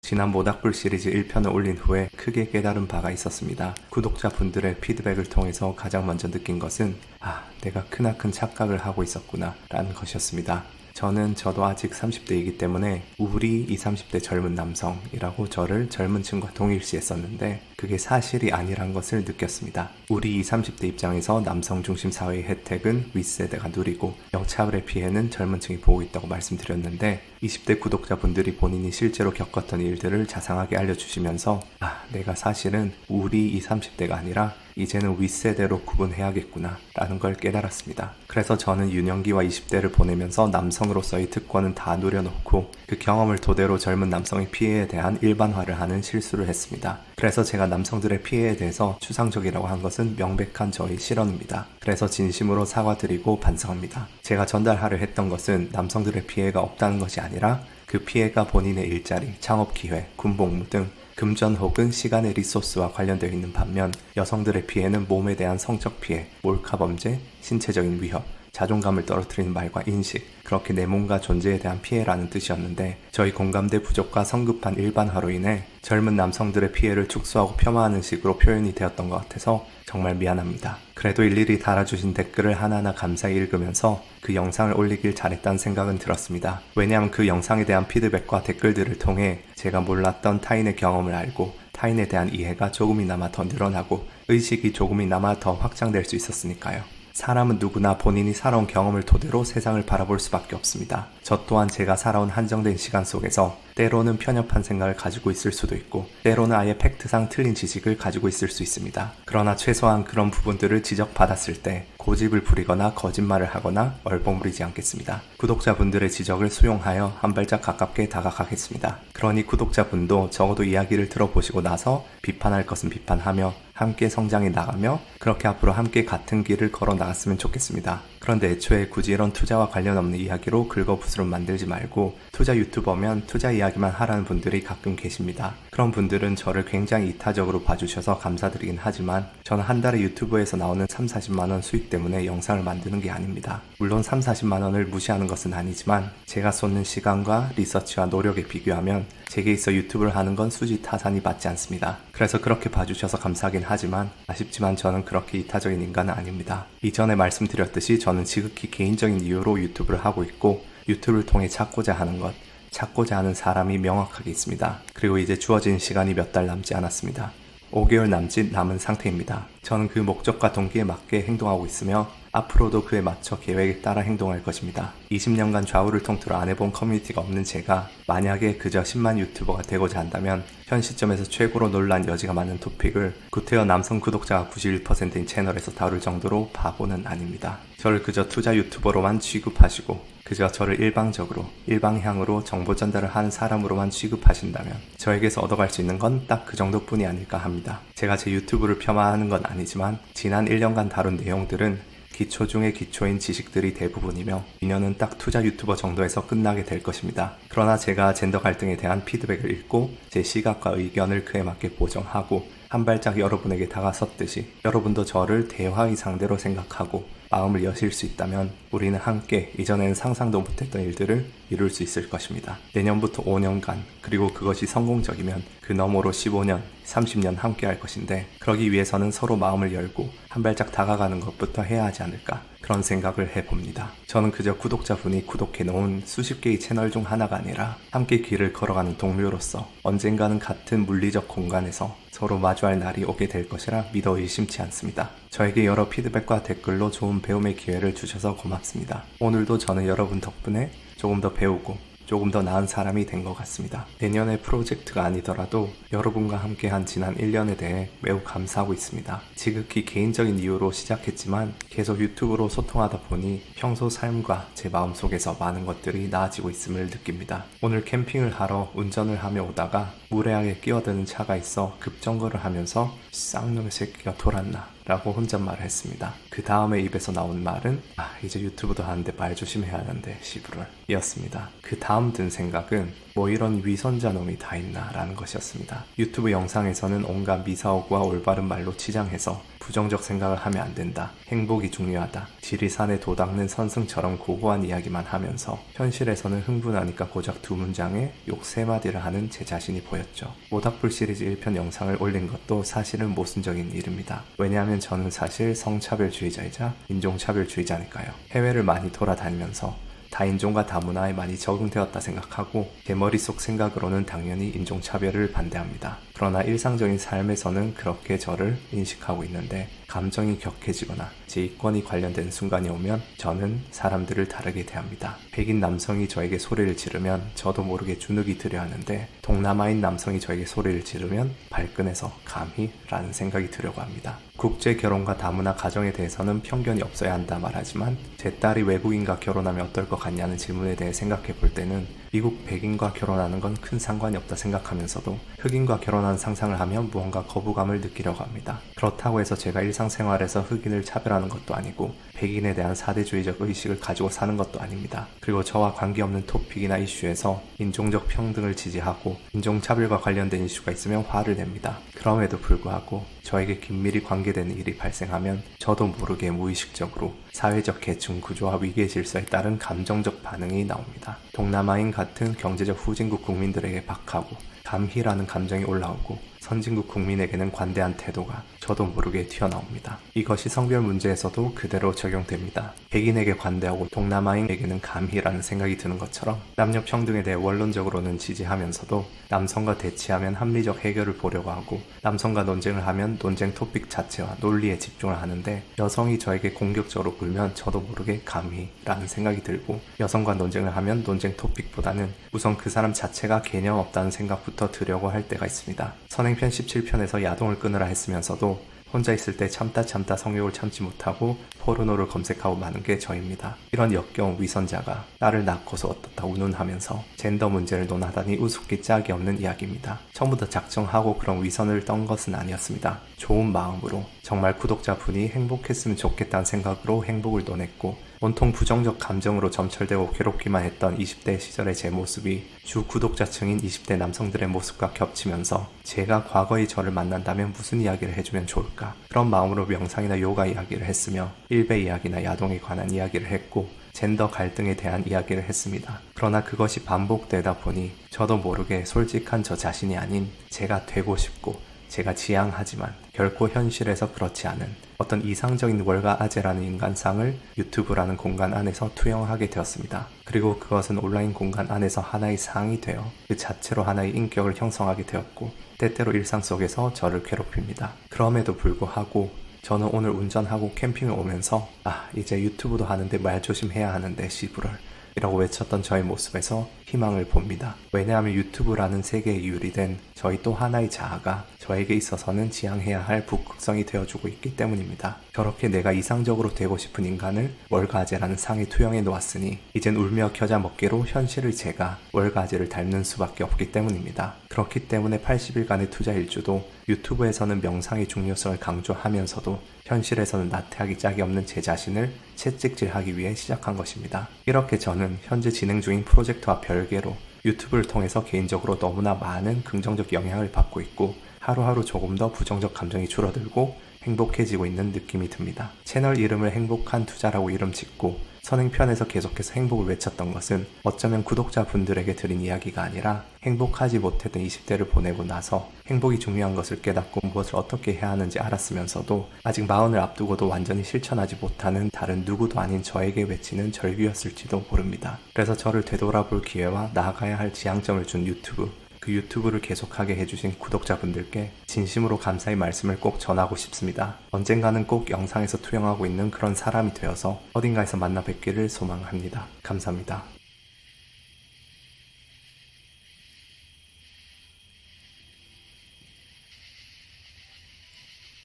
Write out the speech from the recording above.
지난 모닥불 시리즈 1편을 올린 후에 크게 깨달은 바가 있었습니다. 구독자분들의 피드백을 통해서 가장 먼저 느낀 것은 내가 크나큰 착각을 하고 있었구나 라는 것이었습니다. 저도 아직 30대이기 때문에 우리 20, 30대 젊은 남성이라고 저를 젊은 층과 동일시했었는데 그게 사실이 아니란 것을 느꼈습니다. 우리 20, 30대 입장에서 남성 중심 사회의 혜택은 윗세대가 누리고 역차별의 피해는 젊은 층이 보고 있다고 말씀드렸는데 20대 구독자분들이 본인이 실제로 겪었던 일들을 자상하게 알려주시면서 내가 사실은 우리 20, 30대가 아니라 이제는 윗세대로 구분해야겠구나 라는 걸 깨달았습니다. 그래서 저는 유년기와 20대를 보내면서 남성으로서의 특권은 다 누려놓고 그 경험을 토대로 젊은 남성의 피해에 대한 일반화를 하는 실수를 했습니다. 그래서 제가 남성들의 피해에 대해서 추상적이라고 한 것은 명백한 저의 실언입니다. 그래서 진심으로 사과드리고 반성합니다. 제가 전달하려 했던 것은 남성들의 피해가 없다는 것이 아니라 그 피해가 본인의 일자리, 창업기회, 군복무 등 금전 혹은 시간의 리소스와 관련되어 있는 반면 여성들의 피해는 몸에 대한 성적 피해, 몰카범죄, 신체적인 위협, 자존감을 떨어뜨리는 말과 인식, 그렇게 내 몸과 존재에 대한 피해라는 뜻이었는데 저희 공감대 부족과 성급한 일반화로 인해 젊은 남성들의 피해를 축소하고 폄하하는 식으로 표현이 되었던 것 같아서 정말 미안합니다. 그래도 일일이 달아주신 댓글을 하나하나 감사히 읽으면서 그 영상을 올리길 잘했다는 생각은 들었습니다. 왜냐하면 그 영상에 대한 피드백과 댓글들을 통해 제가 몰랐던 타인의 경험을 알고 타인에 대한 이해가 조금이나마 더 늘어나고 의식이 조금이나마 더 확장될 수 있었으니까요. 사람은 누구나 본인이 살아온 경험을 토대로 세상을 바라볼 수밖에 없습니다. 저 또한 제가 살아온 한정된 시간 속에서 때로는 편협한 생각을 가지고 있을 수도 있고 때로는 아예 팩트상 틀린 지식을 가지고 있을 수 있습니다. 그러나 최소한 그런 부분들을 지적받았을 때 고집을 부리거나 거짓말을 하거나 얼버무리지 않겠습니다. 구독자분들의 지적을 수용하여 한 발짝 가깝게 다가가겠습니다. 그러니 구독자분도 적어도 이야기를 들어보시고 나서 비판할 것은 비판하며 함께 성장해 나가며 그렇게 앞으로 함께 같은 길을 걸어 나갔으면 좋겠습니다. 그런데 애초에 굳이 이런 투자와 관련 없는 이야기로 긁어부스럼 만들지 말고 투자 유튜버면 투자 이야기만 하라는 분들이 가끔 계십니다. 그런 분들은 저를 굉장히 이타적으로 봐주셔서 감사드리긴 하지만 저는 한 달에 유튜브에서 나오는 3, 40만원 수익 때문에 영상을 만드는 게 아닙니다. 물론 3, 40만원을 무시하는 것은 아니지만 제가 쏟는 시간과 리서치와 노력에 비교하면 제게 있어 유튜브를 하는 건 수지 타산이 맞지 않습니다. 그래서 그렇게 봐주셔서 감사하긴 하지만 아쉽지만 저는 그렇게 이타적인 인간은 아닙니다. 이전에 말씀드렸듯이 저는 지극히 개인적인 이유로 유튜브를 하고 있고 유튜브를 통해 찾고자 하는 것, 찾고자 하는 사람이 명확하게 있습니다. 그리고 이제 주어진 시간이 몇 달 남지 않았습니다. 5개월 남짓 남은 상태입니다. 저는 그 목적과 동기에 맞게 행동하고 있으며 앞으로도 그에 맞춰 계획에 따라 행동할 것입니다. 20년간 좌우를 통틀어 안 해본 커뮤니티가 없는 제가 만약에 그저 10만 유튜버가 되고자 한다면 현 시점에서 최고로 논란 여지가 많은 토픽을 구태여 남성 구독자가 91%인 채널에서 다룰 정도로 바보는 아닙니다. 저를 그저 투자 유튜버로만 취급하시고 그저 저를 일방향으로 정보 전달을 하는 사람으로만 취급하신다면 저에게서 얻어갈 수 있는 건 딱 그 정도뿐이 아닐까 합니다. 제가 제 유튜브를 폄하하는 건 아니지만 지난 1년간 다룬 내용들은 기초 중의 기초인 지식들이 대부분이며 인연은 딱 투자 유튜버 정도에서 끝나게 될 것입니다. 그러나 제가 젠더 갈등에 대한 피드백을 읽고 제 시각과 의견을 그에 맞게 보정하고 한 발짝 여러분에게 다가섰듯이 여러분도 저를 대화의 상대로 생각하고 마음을 여실 수 있다면 우리는 함께 이전에는 상상도 못했던 일들을 이룰 수 있을 것입니다. 내년부터 5년간 그리고 그것이 성공적이면 그 너머로 15년, 30년 함께 할 것인데 그러기 위해서는 서로 마음을 열고 한 발짝 다가가는 것부터 해야 하지 않을까 그런 생각을 해봅니다. 저는 그저 구독자분이 구독해놓은 수십 개의 채널 중 하나가 아니라 함께 길을 걸어가는 동료로서 언젠가는 같은 물리적 공간에서 서로 마주할 날이 오게 될 것이라 믿어 의심치 않습니다. 저에게 여러 피드백과 댓글로 좋은 배움의 기회를 주셔서 고맙습니다. 오늘도 저는 여러분 덕분에 조금 더 배우고 조금 더 나은 사람이 된 것 같습니다. 내년의 프로젝트가 아니더라도 여러분과 함께한 지난 1년에 대해 매우 감사하고 있습니다. 지극히 개인적인 이유로 시작했지만 계속 유튜브로 소통하다 보니 평소 삶과 제 마음속에서 많은 것들이 나아지고 있음을 느낍니다. 오늘 캠핑을 하러 운전을 하며 오다가 무례하게 끼어드는 차가 있어 급정거를 하면서 쌍놈의 새끼가 돌았나 라고 혼잣말을 했습니다. 그 다음에 입에서 나온 말은 이제 유튜브도 하는데 말 조심해야 하는데 시부럴 이었습니다. 그 다음 든 생각은 뭐 이런 위선자 놈이 다 있나 라는 것이었습니다. 유튜브 영상에서는 온갖 미사오구와 올바른 말로 치장해서 부정적 생각을 하면 안 된다, 행복이 중요하다, 지리산에 도닦는 선승처럼 고고한 이야기만 하면서 현실에서는 흥분하니까 고작 2문장에 욕 3마디를 하는 제 자신이 보였죠. 모닥불 시리즈 1편 영상을 올린 것도 사실은 모순적인 일입니다. 왜냐하면 저는 사실 성차별주의자이자 인종차별주의자니까요. 해외를 많이 돌아다니면서 다인종과 다문화에 많이 적응되었다 생각하고 제 머릿속 생각으로는 당연히 인종차별을 반대합니다. 그러나 일상적인 삶에서는 그렇게 저를 인식하고 있는데 감정이 격해지거나 제 이권이 관련된 순간이 오면 저는 사람들을 다르게 대합니다. 백인 남성이 저에게 소리를 지르면 저도 모르게 주눅이 들려 하는데 동남아인 남성이 저에게 소리를 지르면 발끈해서 감히 라는 생각이 들려고 합니다. 국제 결혼과 다문화 가정에 대해서는 편견이 없어야 한다 말하지만 제 딸이 외국인과 결혼하면 어떨 것 같냐는 질문에 대해 생각해 볼 때는 미국 백인과 결혼하는 건 큰 상관이 없다 생각하면서도 흑인과 결혼하는 상상을 하면 무언가 거부감을 느끼려고 합니다. 그렇다고 해서 제가 일상생활에서 흑인을 차별하는 것도 아니고 백인에 대한 사대주의적 의식을 가지고 사는 것도 아닙니다. 그리고 저와 관계없는 토픽이나 이슈에서 인종적 평등을 지지하고 인종차별과 관련된 이슈가 있으면 화를 냅니다. 그럼에도 불구하고 저에게 긴밀히 관계되는 일이 발생하면 저도 모르게 무의식적으로 사회적 계층 구조와 위계 질서에 따른 감정적 반응이 나옵니다. 동남아인 같은 경제적 후진국 국민들에게 박하고 감희라는 감정이 올라오고 선진국 국민에게는 관대한 태도가 저도 모르게 튀어나옵니다. 이것이 성별 문제에서도 그대로 적용됩니다. 백인에게 관대하고 동남아인에게는 감희라는 생각이 드는 것처럼 남녀 평등에 대해 원론적으로는 지지하면서도 남성과 대치하면 합리적 해결을 보려고 하고 남성과 논쟁을 하면 논쟁 토픽 자체와 논리에 집중을 하는데 여성이 저에게 공격적으로 굴면 저도 모르게 감희라는 생각이 들고 여성과 논쟁을 하면 논쟁 토픽보다는 우선 그 사람 자체가 개념 없다는 생각부터 들려고 할 때가 있습니다. 선행편 17편에서 야동을 끊으라 했으면서도 혼자 있을 때 참다 성욕을 참지 못하고 포르노를 검색하고 마는 게 저입니다. 이런 역겨운 위선자가 나를 낳고서 어떻다 운운하면서 젠더 문제를 논하다니 우습기 짝이 없는 이야기입니다. 처음부터 작정하고 그런 위선을 떤 것은 아니었습니다. 좋은 마음으로 정말 구독자분이 행복했으면 좋겠다는 생각으로 행복을 논했고 온통 부정적 감정으로 점철되고 괴롭기만 했던 20대 시절의 제 모습이 주 구독자층인 20대 남성들의 모습과 겹치면서 제가 과거의 저를 만난다면 무슨 이야기를 해주면 좋을까? 그런 마음으로 명상이나 요가 이야기를 했으며 일배 이야기나 야동에 관한 이야기를 했고 젠더 갈등에 대한 이야기를 했습니다. 그러나 그것이 반복되다 보니 저도 모르게 솔직한 저 자신이 아닌 제가 되고 싶고 제가 지향하지만 결코 현실에서 그렇지 않은 어떤 이상적인 월가아재라는 인간상을 유튜브라는 공간 안에서 투영하게 되었습니다. 그리고 그것은 온라인 공간 안에서 하나의 상이 되어 그 자체로 하나의 인격을 형성하게 되었고 때때로 일상 속에서 저를 괴롭힙니다. 그럼에도 불구하고 저는 오늘 운전하고 캠핑을 오면서 이제 유튜브도 하는데 말 조심해야 하는데 시부럴 이라고 외쳤던 저의 모습에서 희망을 봅니다. 왜냐하면 유튜브라는 세계에 유리된 저희 또 하나의 자아가 저에게 있어서는 지향해야 할 북극성이 되어주고 있기 때문입니다. 저렇게 내가 이상적으로 되고 싶은 인간을 월가아재라는 상에 투영해 놓았으니 이젠 울며 겨자 먹기로 현실의 제가 월가아재를 닮는 수밖에 없기 때문입니다. 그렇기 때문에 80일간의 투자 일주도 유튜브에서는 명상의 중요성을 강조하면서도 현실에서는 나태하기 짝이 없는 제 자신을 채찍질하기 위해 시작한 것입니다. 이렇게 저는 현재 진행 중인 프로젝트와 별개로 유튜브를 통해서 개인적으로 너무나 많은 긍정적 영향을 받고 있고 하루하루 조금 더 부정적 감정이 줄어들고 행복해지고 있는 느낌이 듭니다. 채널 이름을 행복한 투자라고 이름 짓고 선행편에서 계속해서 행복을 외쳤던 것은 어쩌면 구독자분들에게 드린 이야기가 아니라 행복하지 못했던 20대를 보내고 나서 행복이 중요한 것을 깨닫고 무엇을 어떻게 해야 하는지 알았으면서도 아직 마흔을 앞두고도 완전히 실천하지 못하는 다른 누구도 아닌 저에게 외치는 절규였을지도 모릅니다. 그래서 저를 되돌아볼 기회와 나아가야 할 지향점을 준 유튜브, 그 유튜브를 계속하게 해주신 구독자분들께 진심으로 감사의 말씀을 꼭 전하고 싶습니다. 언젠가는 꼭 영상에서 투영하고 있는 그런 사람이 되어서 어딘가에서 만나 뵙기를 소망합니다. 감사합니다.